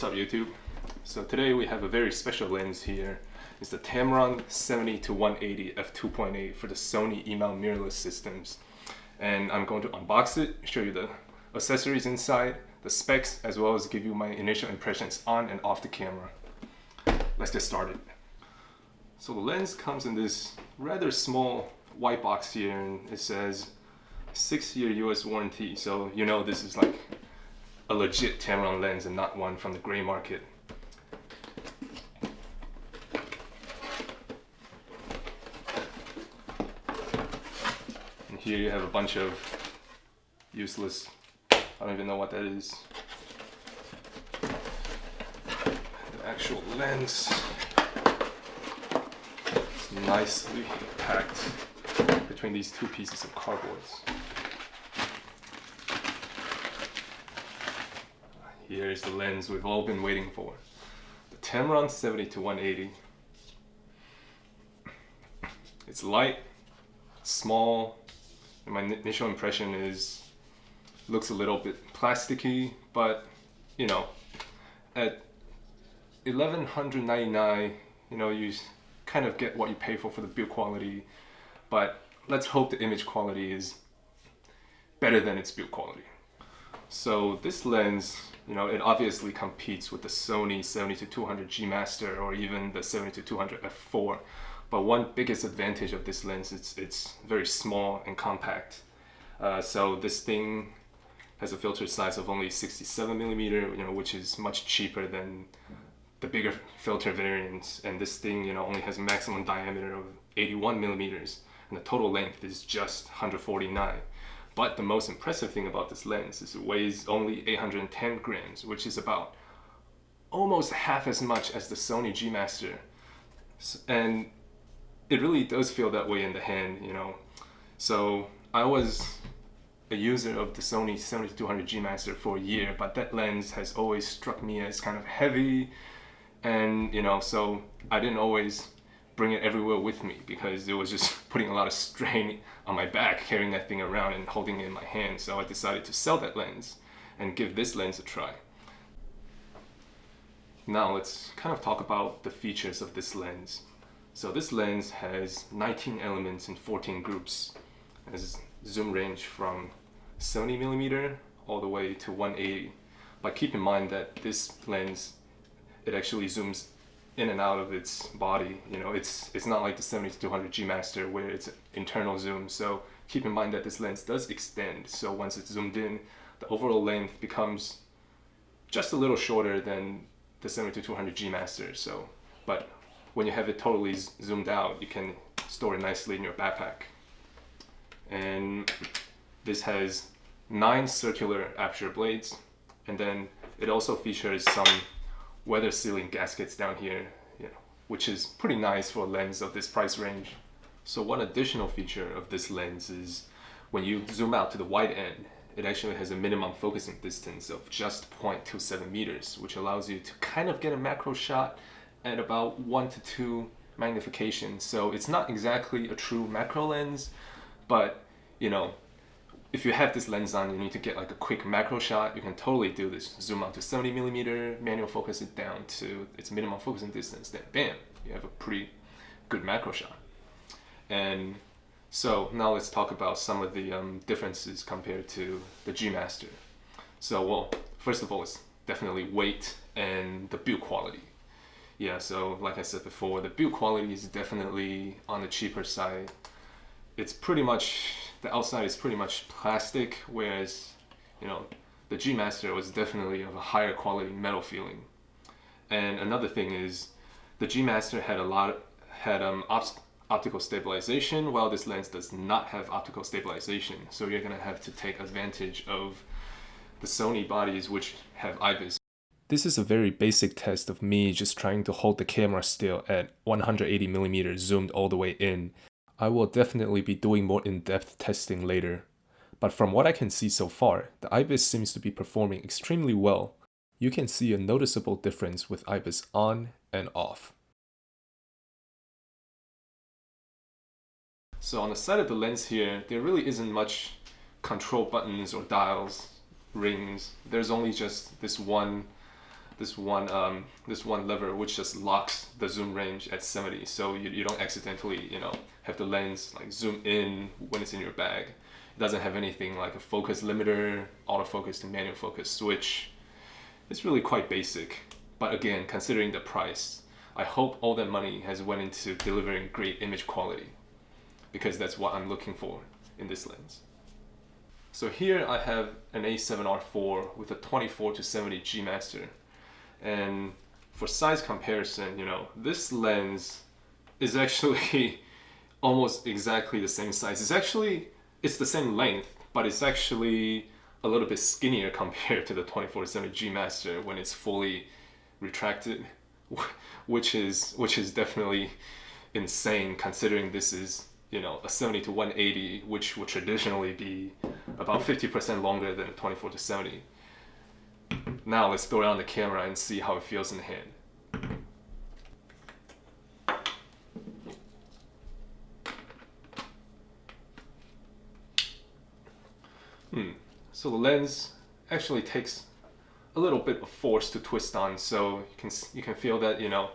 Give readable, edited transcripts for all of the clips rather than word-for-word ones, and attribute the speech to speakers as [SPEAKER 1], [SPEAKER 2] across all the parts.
[SPEAKER 1] What's up YouTube? So today we have a very special lens here. It's the Tamron 70-180 f2.8 for the Sony E mirrorless systems. And I'm going to unbox it, show you the accessories inside, the specs, as well as give you my initial impressions on and off the camera. Let's get started. So the lens comes in this rather small white box here, and it says 6-year US warranty. So you know this is like a legit Tamron lens and not one from the gray market. And here you have a bunch of useless, I don't even know what that is. The actual lens is nicely packed between these two pieces of cardboard. Here is the lens we've all been waiting for. The Tamron 70-180. It's light, small, and my initial impression is looks a little bit plasticky, but you know, at $1,199, you know, you kind of get what you pay for the build quality, but let's hope the image quality is better than its build quality. So this lens, you know, it obviously competes with the Sony 70-200 G Master or even the 70-200 f4. But one biggest advantage of this lens is it's very small and compact. So this thing has a filter size of only 67mm, you know, which is much cheaper than the bigger filter variants. And this thing, you know, only has a maximum diameter of 81mm, and the total length is just 149. But the most impressive thing about this lens is it weighs only 810 grams, which is about almost half as much as the Sony G Master. And it really does feel that way in the hand, you know. So I was a user of the Sony 70-200 G Master for a year, but that lens has always struck me as kind of heavy, and you know, so I didn't always bring it everywhere with me because it was just putting a lot of strain on my back carrying that thing around and holding it in my hand. So I decided to sell that lens and give this lens a try. Now let's kind of talk about the features of this lens. So this lens has 19 elements in 14 groups. It has zoom range from 70mm all the way to 180. But keep in mind that this lens, it actually zooms in and out of its body. You know, it's not like the 70-200 G Master where it's internal zoom. So keep in mind that this lens does extend. So once it's zoomed in, the overall length becomes just a little shorter than the 70-200 G Master. So, but when you have it totally zoomed out, you can store it nicely in your backpack. And this has 9 circular aperture blades, and then it also features some weather sealing gaskets down here, you know, which is pretty nice for a lens of this price range. So one additional feature of this lens is when you zoom out to the wide end, it actually has a minimum focusing distance of just 0.27 meters, which allows you to kind of get a macro shot at about 1 to 2 magnification. So it's not exactly a true macro lens, but you know, if you have this lens on, you need to get like a quick macro shot, you can totally do this. Zoom out to 70mm, manual focus it down to its minimum focusing distance, then bam, you have a pretty good macro shot. And so now let's talk about some of the differences compared to the G Master. So, well, first of all, it's definitely weight and the build quality. Yeah, so like I said before, the build quality is definitely on the cheaper side. It's pretty much, the outside is pretty much plastic, whereas, you know, the G Master was definitely of a higher quality metal feeling. And another thing is, the G Master had optical stabilization, while this lens does not have optical stabilization. So you're gonna have to take advantage of the Sony bodies which have IBIS. This is a very basic test of me just trying to hold the camera still at 180mm zoomed all the way in. I will definitely be doing more in-depth testing later, but from what I can see so far, the IBIS seems to be performing extremely well. You can see a noticeable difference with IBIS on and off. So on the side of the lens here, there really isn't much control buttons or dials, rings. There's only just this one this one lever which just locks the zoom range at 70, so you don't accidentally, you know, have the lens like zoom in when it's in your bag. It doesn't have anything like a focus limiter, autofocus to manual focus switch. It's really quite basic, but again, considering the price, I hope all that money has went into delivering great image quality, because that's what I'm looking for in this lens. So here I have an A7R4 with a 24-70 G master, and for size comparison, you know, this lens is actually almost exactly the same size. It's the same length, but it's actually a little bit skinnier compared to the 24-70 G master when it's fully retracted, which is definitely insane considering this is, you know, a 70-180, which would traditionally be about 50% longer than a 24-70. Now let's throw it on the camera and see how it feels in the hand. So the lens actually takes a little bit of force to twist on, so you can feel that, you know,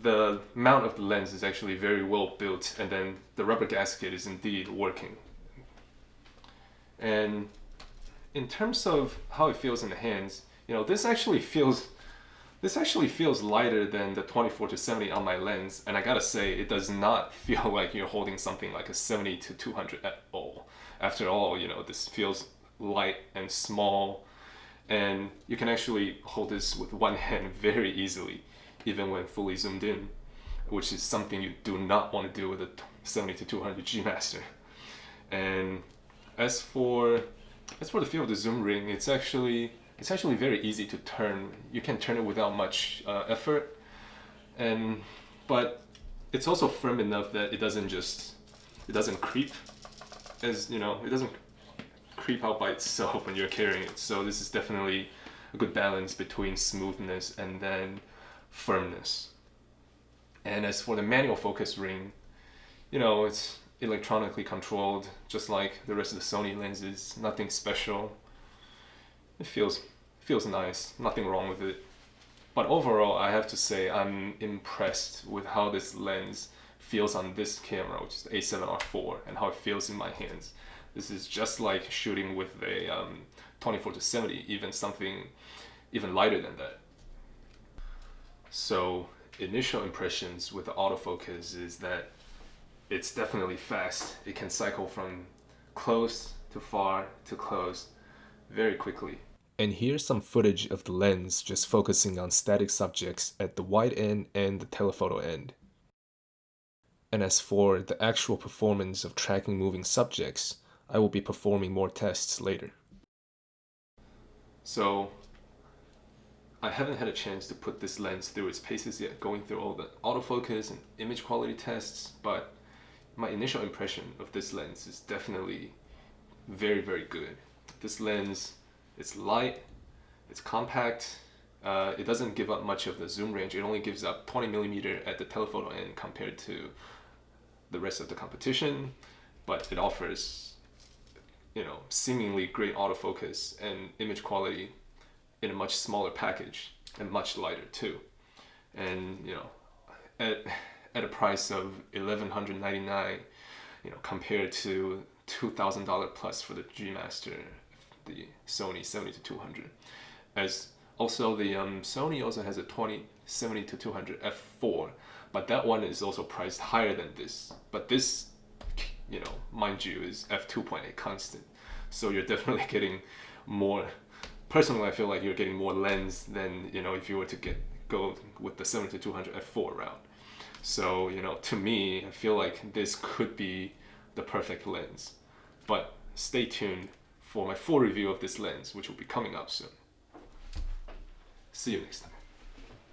[SPEAKER 1] the mount of the lens is actually very well built, and then the rubber gasket is indeed working. And in terms of how it feels in the hands, you know, this actually feels lighter than the 24-70 on my lens, and I gotta say, it does not feel like you're holding something like a 70-200 at all. After all, you know, this feels light and small, and you can actually hold this with one hand very easily, even when fully zoomed in, which is something you do not want to do with a 70-200 G master. And as for the feel of the zoom ring, it's actually very easy to turn. You can turn it without much effort, but it's also firm enough that it doesn't creep, as you know, it doesn't creep out by itself when you're carrying it. So this is definitely a good balance between smoothness and then firmness. And as for the manual focus ring, you know, it's electronically controlled, just like the rest of the Sony lenses. Nothing special. It feels nice, nothing wrong with it. But overall, I have to say I'm impressed with how this lens feels on this camera, which is the A7R4, and how it feels in my hands. This is just like shooting with a 24-70, even something even lighter than that. So initial impressions with the autofocus is that it's definitely fast. It can cycle from close to far to close very quickly. And here's some footage of the lens just focusing on static subjects at the wide end and the telephoto end. And as for the actual performance of tracking moving subjects, I will be performing more tests later. So I haven't had a chance to put this lens through its paces yet, going through all the autofocus and image quality tests, but my initial impression of this lens is definitely very, very good. This lens, it's light, it's compact, it doesn't give up much of the zoom range. It only gives up 20mm at the telephoto end compared to the rest of the competition, but it offers, you know, seemingly great autofocus and image quality in a much smaller package and much lighter too. And you know, at a price of $1,199, you know, compared to $2,000 plus for the G Master, the Sony 70-200. As also the Sony also has a 70-200 f4, but that one is also priced higher than this. But this, you know, mind you, is f2.8 constant, so you're definitely getting more. Personally, I feel like you're getting more lens than, you know, if you were to go with the 70-200 f4 route. So, you know, to me, I feel like this could be the perfect lens. But stay tuned for my full review of this lens, which will be coming up soon. See you next time.